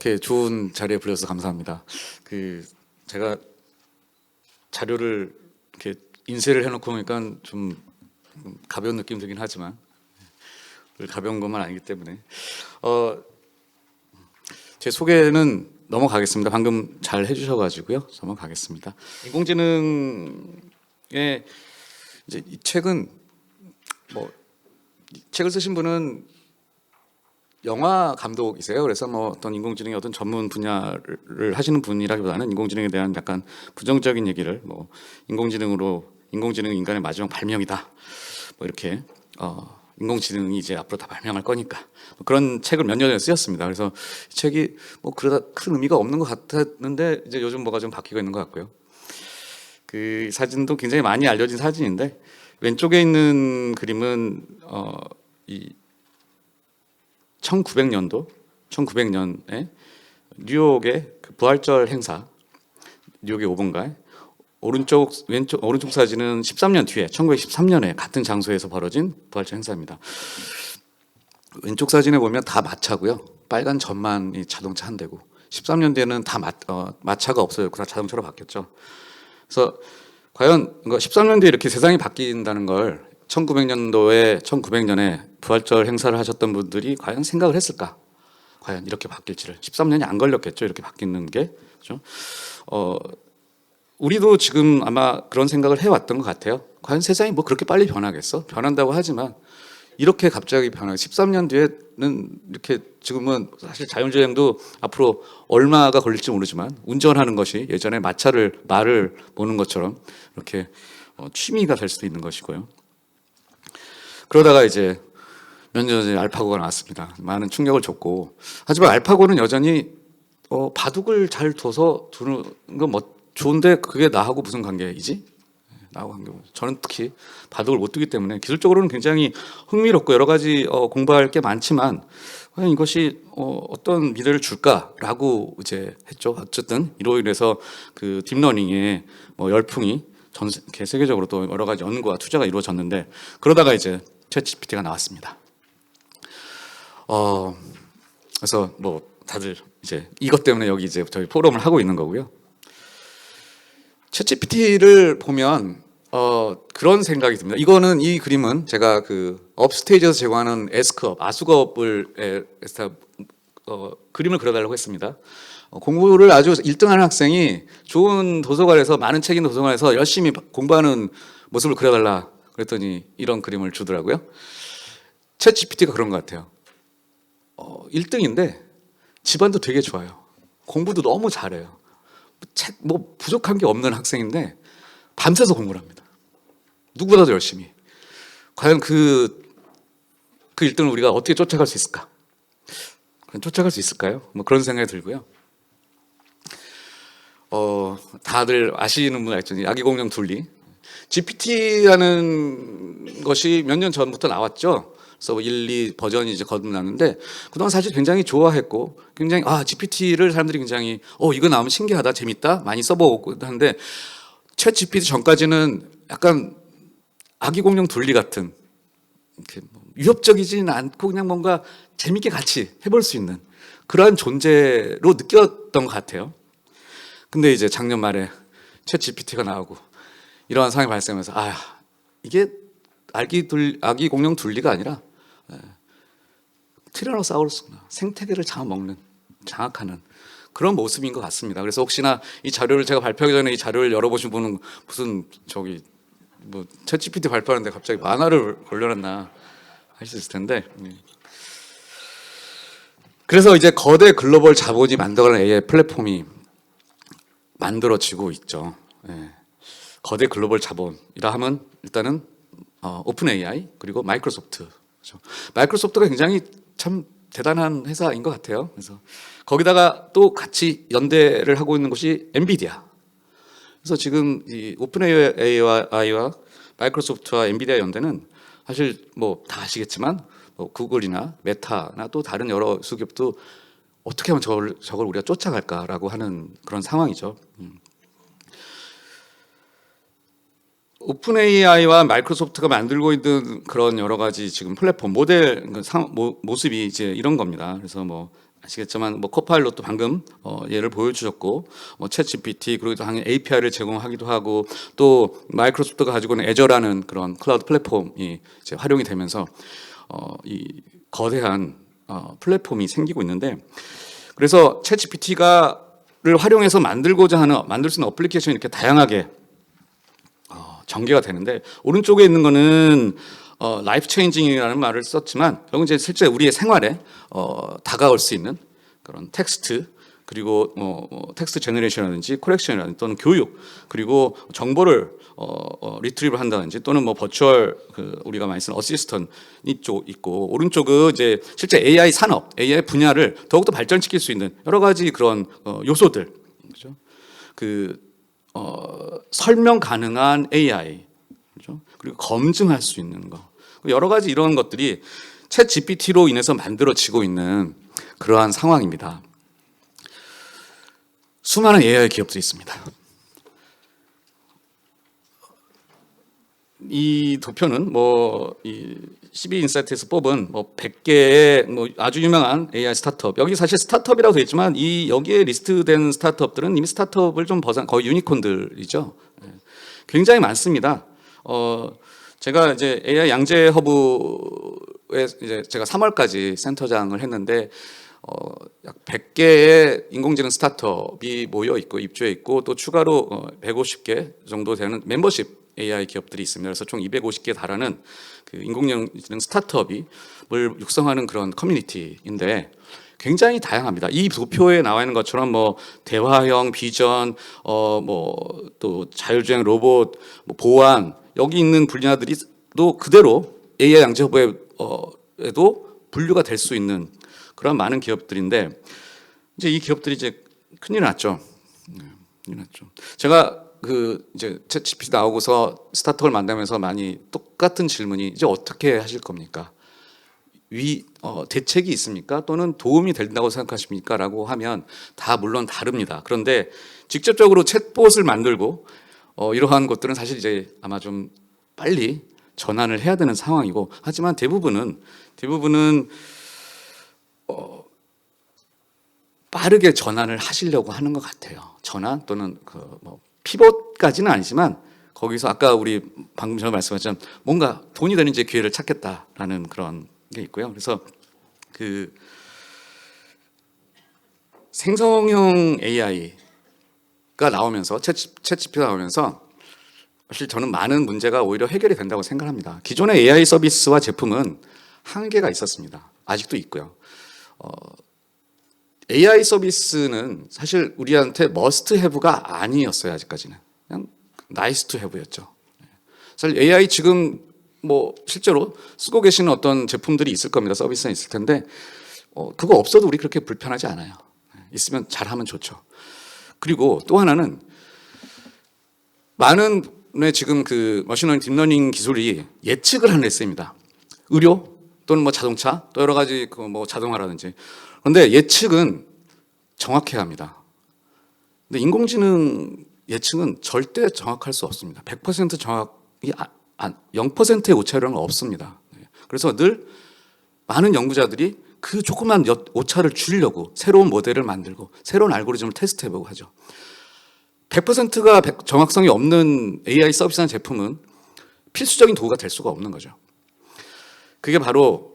이렇게 좋은 자리에 불러서 감사합니다. 제가 자료를 이렇게 인쇄를 해놓고 보니까 좀 가벼운 느낌 들긴 하지만 가벼운 것만 아니기 때문에 제 소개는 넘어가겠습니다. 방금 잘 해주셔가지고요. 넘어가겠습니다. 인공지능의 이제 이 책은 이 책을 쓰신 분은 영화 감독이세요. 그래서 어떤 인공지능의 어떤 전문 분야를 하시는 분이라기보다는 인공지능에 대한 약간 부정적인 얘기를 인공지능은 인간의 마지막 발명이다. 이렇게 인공지능이 이제 앞으로 다 발명할 거니까 그런 책을 몇 년 전에 쓰셨습니다. 그래서 이 책이 그러다 큰 의미가 없는 것 같았는데 이제 요즘 뭐가 좀 바뀌고 있는 것 같고요. 그 사진도 굉장히 많이 알려진 사진인데 왼쪽에 있는 그림은 이 1900년에 뉴욕의 그 부활절 행사, 뉴욕의 오번가에 오른쪽 사진은 13년 뒤에 1913년에 같은 장소에서 벌어진 부활절 행사입니다. 왼쪽 사진에 보면 다 마차고요. 빨간 전만이 자동차 한 대고 13년 뒤에는 다 마차가 없어졌고 다 자동차로 바뀌었죠. 그래서 과연 13년 뒤에 이렇게 세상이 바뀐다는 걸 1900년에 부활절 행사를 하셨던 분들이 과연 생각을 했을까? 과연 이렇게 바뀔지를 13년이 안 걸렸겠죠. 이렇게 바뀌는 게 그렇죠? 우리도 지금 아마 그런 생각을 해왔던 것 같아요. 과연 세상이 그렇게 빨리 변하겠어? 변한다고 하지만 이렇게 갑자기 변하게 13년 뒤에는 이렇게 지금은 사실 자율주행도 앞으로 얼마가 걸릴지 모르지만 운전하는 것이 예전에 말을 보는 것처럼 이렇게 취미가 될 수도 있는 것이고요. 그러다가 이제 몇 년 전에 알파고가 나왔습니다. 많은 충격을 줬고 하지만 알파고는 여전히 바둑을 잘 둬서 두는 건 좋은데 그게 나하고 무슨 관계이지? 나하고 관계. 저는 특히 바둑을 못 두기 때문에 기술적으로는 굉장히 흥미롭고 여러 가지 공부할 게 많지만 과연 이것이 어떤 미래를 줄까라고 이제 했죠. 어쨌든 이로 인해서 그 딥러닝의 열풍이 전 세계적으로 또 여러 가지 연구와 투자가 이루어졌는데 그러다가 이제 챗GPT가 나왔습니다. 그래서 다들 이제 이것 때문에 여기 이제 저희 포럼을 하고 있는 거고요. 챗GPT를 보면 그런 생각이 듭니다. 이 그림은 제가 그 업스테이지에서 제공하는 S컵, 아수컵을 그림을 그려달라고 했습니다. 공부를 아주 1등하는 학생이 좋은 도서관에서 많은 책 있는 도서관에서 열심히 공부하는 모습을 그려달라 그랬더니 이런 그림을 주더라고요. 챗GPT가 그런 것 같아요. 1등인데 집안도 되게 좋아요. 공부도 너무 잘해요. 책 부족한 게 없는 학생인데 밤새서 공부를 합니다. 누구보다도 열심히. 과연 그 1등을 우리가 어떻게 쫓아갈 수 있을까? 쫓아갈 수 있을까요? 그런 생각이 들고요. 다들 아시는 분 알죠? 아기공룡 둘리. GPT라는 것이 몇 년 전부터 나왔죠. 그래서 1, 2 버전이 이제 거듭났는데 그동안 사실 굉장히 좋아했고 굉장히 GPT를 사람들이 굉장히 이거 나오면 신기하다, 재밌다, 많이 써보고 하는데 챗 GPT 전까지는 약간 아기공룡 둘리 같은 위협적이지는 않고 그냥 뭔가 재밌게 같이 해볼 수 있는 그러한 존재로 느꼈던 것 같아요. 근데 이제 작년 말에 챗 GPT가 나오고 이러한 상황이 발생하면서 이게 아기 공룡 둘리가 아니라 티라노사우루스구나. 생태계를 장악하는 그런 모습인 것 같습니다. 그래서 혹시나 이 자료를 제가 발표하기 전에 이 자료를 열어보신 분은 무슨 챗 GPT 발표하는데 갑자기 만화를 걸려놨나 할 수 있을 텐데. 그래서 이제 거대 글로벌 자본이 만들어낸 AI 플랫폼이 만들어지고 있죠. 거대 글로벌 자본이라 하면 일단은 오픈 AI 그리고 마이크로소프트. 그렇죠. 마이크로소프트가 굉장히 참 대단한 회사인 것 같아요. 그래서 거기다가 또 같이 연대를 하고 있는 곳이 엔비디아. 그래서 지금 이 오픈 AI와 마이크로소프트와 엔비디아 연대는 사실 다 아시겠지만 구글이나 메타나 또 다른 여러 수기업도 어떻게 하면 저걸 우리가 쫓아갈까라고 하는 그런 상황이죠. 오픈 AI와 마이크로소프트가 만들고 있는 그런 여러 가지 지금 플랫폼 모델 모습이 이제 이런 겁니다. 그래서 아시겠지만 뭐 코파일럿도 방금 예를 보여주셨고 챗 GPT 그리고 당연히 API를 제공하기도 하고 또 마이크로소프트가 가지고 있는 애저라는 그런 클라우드 플랫폼이 이제 활용이 되면서 이 거대한 플랫폼이 생기고 있는데 그래서 챗 GPT를 활용해서 만들 수 있는 어플리케이션이 이렇게 다양하게 전개가 되는데 오른쪽에 있는 거는 라이프 체인징이라는 말을 썼지만 결국 이제 실제 우리의 생활에 다가올 수 있는 그런 텍스트 그리고 텍스트 제너레이션이라든지 코렉션이라든지 또는 교육 그리고 정보를 리트리브 한다든지 또는 뭐 버추얼 우리가 많이 쓰는 어시스턴이 쪽 있고 오른쪽은 이제 실제 AI 산업, AI 분야를 더욱더 발전시킬 수 있는 여러 가지 그런 요소들, 그죠? 설명 가능한 AI, 그죠? 그리고 검증할 수 있는 거, 여러 가지 이런 것들이 챗 GPT로 인해서 만들어지고 있는 그러한 상황입니다. 수많은 AI 기업들이 있습니다. 이 도표는 이 12인사이트에서 뽑은 100개의 아주 유명한 AI 스타트업. 여기 사실 스타트업이라고 되어 있지만 여기에 리스트된 스타트업들은 이미 스타트업을 좀 벗어난 거의 유니콘들이죠. 굉장히 많습니다. 제가 이제 AI 양재 허브에 이제 제가 3월까지 센터장을 했는데 약 100개의 인공지능 스타트업이 모여 있고 입주해 있고 또 추가로 150개 정도 되는 멤버십 AI 기업들이 있습니다. 그래서 총 250개에 달하는 그 인공지능 스타트업을 육성하는 그런 커뮤니티인데 굉장히 다양합니다. 이 도표에 나와 있는 것처럼 대화형 비전, 또 자율주행 로봇, 보안 여기 있는 분야들이 또 그대로 AI 양재 허브에도 분류가 될 수 있는 그런 많은 기업들인데 이제 이 기업들이 이제 큰일 났죠. 큰일 났죠. 제가 이제 챗 GPT 나오고서 스타트업을 만나면서 많이 똑같은 질문이 이제 어떻게 하실 겁니까? 대책이 있습니까? 또는 도움이 된다고 생각하십니까? 라고 하면 다 물론 다릅니다. 그런데 직접적으로 챗봇을 만들고 이러한 것들은 사실 이제 아마 좀 빨리 전환을 해야 되는 상황이고 하지만 대부분은 빠르게 전환을 하시려고 하는 것 같아요. 전환 또는 피벗까지는 아니지만 거기서 아까 우리 방금 전에 말씀하셨지만 뭔가 돈이 되는 이제 기회를 찾겠다라는 그런 게 있고요. 그래서 생성형 AI가 나오면서 챗 GPT가 나오면서 사실 저는 많은 문제가 오히려 해결이 된다고 생각합니다. 기존의 AI 서비스와 제품은 한계가 있었습니다. 아직도 있고요. AI 서비스는 사실 우리한테 머스트 해브가 아니었어요. 아직까지는 그냥 나이스 투 해브였죠. 사실 AI 지금 실제로 쓰고 계시는 어떤 제품들이 있을 겁니다. 서비스는 있을 텐데 그거 없어도 우리 그렇게 불편하지 않아요. 있으면 잘하면 좋죠. 그리고 또 하나는 많은 지금 머신러닝 딥러닝 기술이 예측을 하는 레슨입니다. 의료 또는 자동차 또 여러 가지 자동화라든지. 그런데 예측은 정확해야 합니다. 근데 인공지능 예측은 절대 정확할 수 없습니다. 100% 정확이 0%의 오차율은 없습니다. 그래서 늘 많은 연구자들이 그 조그만 오차를 줄이려고 새로운 모델을 만들고 새로운 알고리즘을 테스트해보고 하죠. 100%가 정확성이 없는 AI 서비스나 제품은 필수적인 도구가 될 수가 없는 거죠. 그게 바로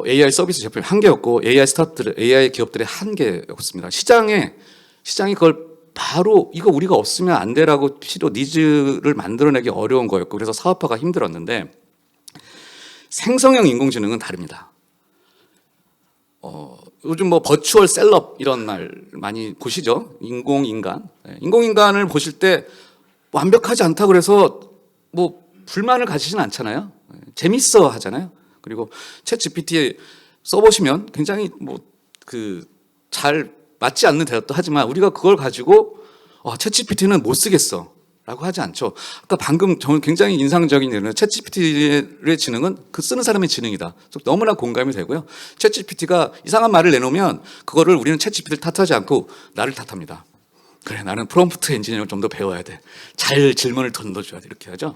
AI 서비스 제품의 한계였고 AI 기업들의 한계였습니다. 시장이 그걸 바로 이거 우리가 없으면 안 되라고 니즈를 만들어내기 어려운 거였고 그래서 사업화가 힘들었는데 생성형 인공지능은 다릅니다. 요즘 버추얼 셀럽 이런 말 많이 보시죠? 인공인간을 보실 때 완벽하지 않다 그래서 불만을 가지진 않잖아요. 재밌어 하잖아요. 그리고 챗 GPT 써보시면 굉장히 잘 맞지 않는 대답도 하지만 우리가 그걸 가지고 챗 GPT는 못 쓰겠어 라고 하지 않죠. 아까 방금 저는 굉장히 인상적인 예는 챗 GPT의 지능은 쓰는 사람의 지능이다. 너무나 공감이 되고요. 챗 GPT가 이상한 말을 내놓으면 그거를 우리는 챗 GPT를 탓하지 않고 나를 탓합니다. 그래, 나는 프롬프트 엔지니어를 좀 더 배워야 돼. 잘 질문을 던져줘야 돼. 이렇게 하죠.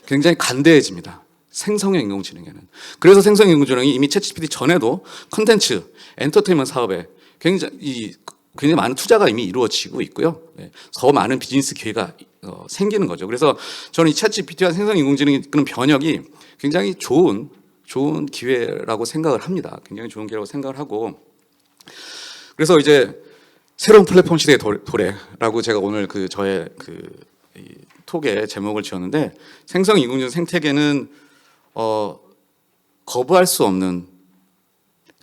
굉장히 관대해집니다. 생성형 인공지능에는. 그래서 생성형 인공지능이 이미 챗 GPT 전에도 컨텐츠, 엔터테인먼트 사업에 굉장히 많은 투자가 이미 이루어지고 있고요. 더 많은 비즈니스 기회가 생기는 거죠. 그래서 저는 이 챗GPT와 생성인공지능이 이끄는 변혁이 굉장히 좋은 기회라고 생각을 합니다. 굉장히 좋은 기회라고 생각을 하고, 그래서 이제 새로운 플랫폼 시대의 도래라고 제가 오늘 저의 이 톡에 제목을 지었는데, 생성인공지능 생태계는 거부할 수 없는,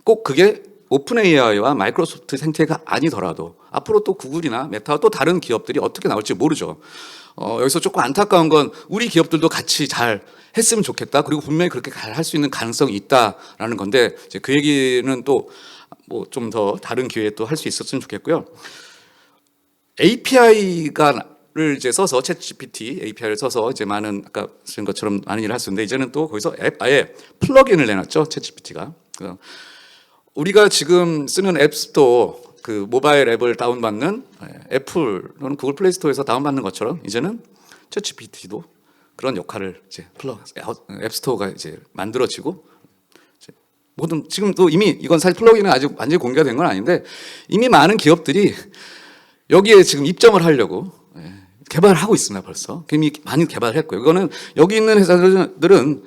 꼭 그게 오픈 AI와 마이크로소프트 생태가 아니더라도 앞으로 또 구글이나 메타와 또 다른 기업들이 어떻게 나올지 모르죠. 여기서 조금 안타까운 건 우리 기업들도 같이 잘 했으면 좋겠다. 그리고 분명히 그렇게 잘 할 수 있는 가능성이 있다라는 건데, 이제 그 얘기는 또 뭐 좀 더 다른 기회에 또 할 수 있었으면 좋겠고요. API를 이제 써서 챗GPT API를 써서 이제 많은 아까 쓰신 것처럼 많은 일을 할 수 있는데, 이제는 또 거기서 아예 플러그인을 내놨죠. 챗GPT가. 우리가 지금 쓰는 앱스토어 모바일 앱을 다운받는 애플 또는 구글 플레이스토어에서 다운받는 것처럼 이제는 챗GPT도 그런 역할을 이제 앱스토어가 이제 만들어지고, 모든 지금도 이미 이건 사실 플러그인은 아직 완전히 공개가 된 건 아닌데 이미 많은 기업들이 여기에 지금 입점을 하려고 개발을 하고 있습니다. 벌써 이미 많이 개발을 했고요. 이거는 여기 있는 회사들은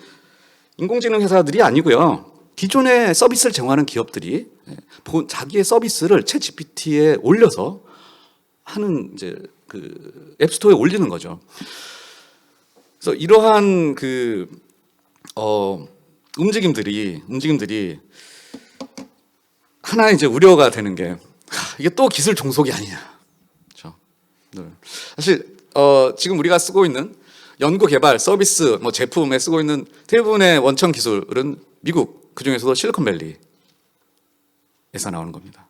인공지능 회사들이 아니고요. 기존의 서비스를 제공하는 기업들이 자기의 서비스를 챗GPT에 올려서 하는 이제 앱스토어에 올리는 거죠. 그래서 이러한 움직임들이 하나 이제 우려가 되는 게, 이게 또 기술 종속이 아니냐. 그렇죠? 사실 지금 우리가 쓰고 있는 연구 개발 서비스 제품에 쓰고 있는 대부분의 원천 기술은 미국, 그 중에서도 실리콘밸리에서 나오는 겁니다.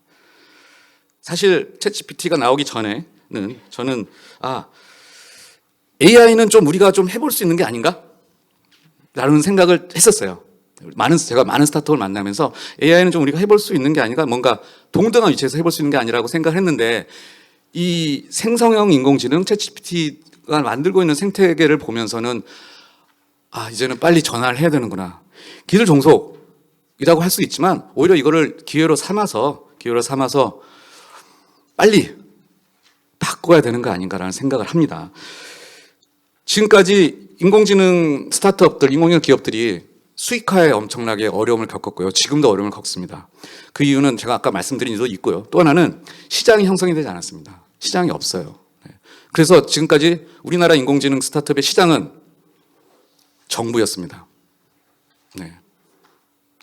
사실 챗GPT가 나오기 전에는 저는 AI는 좀 우리가 좀 해볼 수 있는 게 아닌가? 라는 생각을 했었어요. 제가 많은 스타트업을 만나면서 AI는 좀 우리가 해볼 수 있는 게 아닌가? 뭔가 동등한 위치에서 해볼 수 있는 게 아니라고 생각을 했는데, 이 생성형 인공지능 챗GPT가 만들고 있는 생태계를 보면서는 이제는 빨리 전환을 해야 되는구나. 기술 종속이라고 할 수 있지만 오히려 이거를 기회로 삼아서 빨리 바꿔야 되는 거 아닌가라는 생각을 합니다. 지금까지 인공지능 스타트업들, 인공지능 기업들이 수익화에 엄청나게 어려움을 겪었고요. 지금도 어려움을 겪습니다. 그 이유는 제가 아까 말씀드린 이유도 있고요. 또 하나는 시장이 형성이 되지 않았습니다. 시장이 없어요. 그래서 지금까지 우리나라 인공지능 스타트업의 시장은 정부였습니다.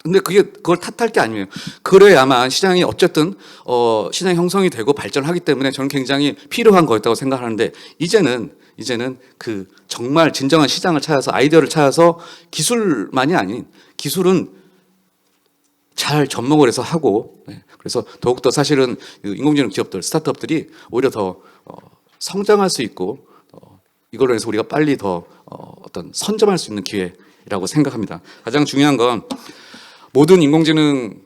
근데 그걸 탓할 게 아니에요. 그래야만 시장이 어쨌든 시장이 형성이 되고 발전하기 때문에 저는 굉장히 필요한 거였다고 생각하는데, 이제는 정말 진정한 시장을 찾아서 아이디어를 찾아서 기술만이 아닌, 기술은 잘 접목을 해서 하고, 그래서 더욱더 사실은 인공지능 기업들, 스타트업들이 오히려 더 성장할 수 있고, 이걸로 해서 우리가 빨리 더 선점할 수 있는 기회라고 생각합니다. 가장 중요한 건 모든 인공지능,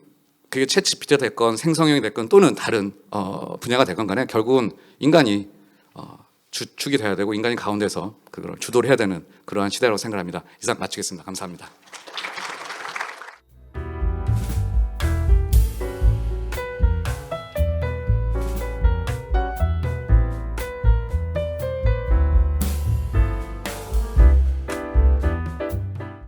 그게 챗GPT가 됐건 생성형이 됐건 또는 다른 분야가 됐건 간에 결국은 인간이 주축이 돼야 되고 인간이 가운데서 그걸 주도를 해야 되는 그러한 시대라고 생각합니다. 이상 마치겠습니다. 감사합니다.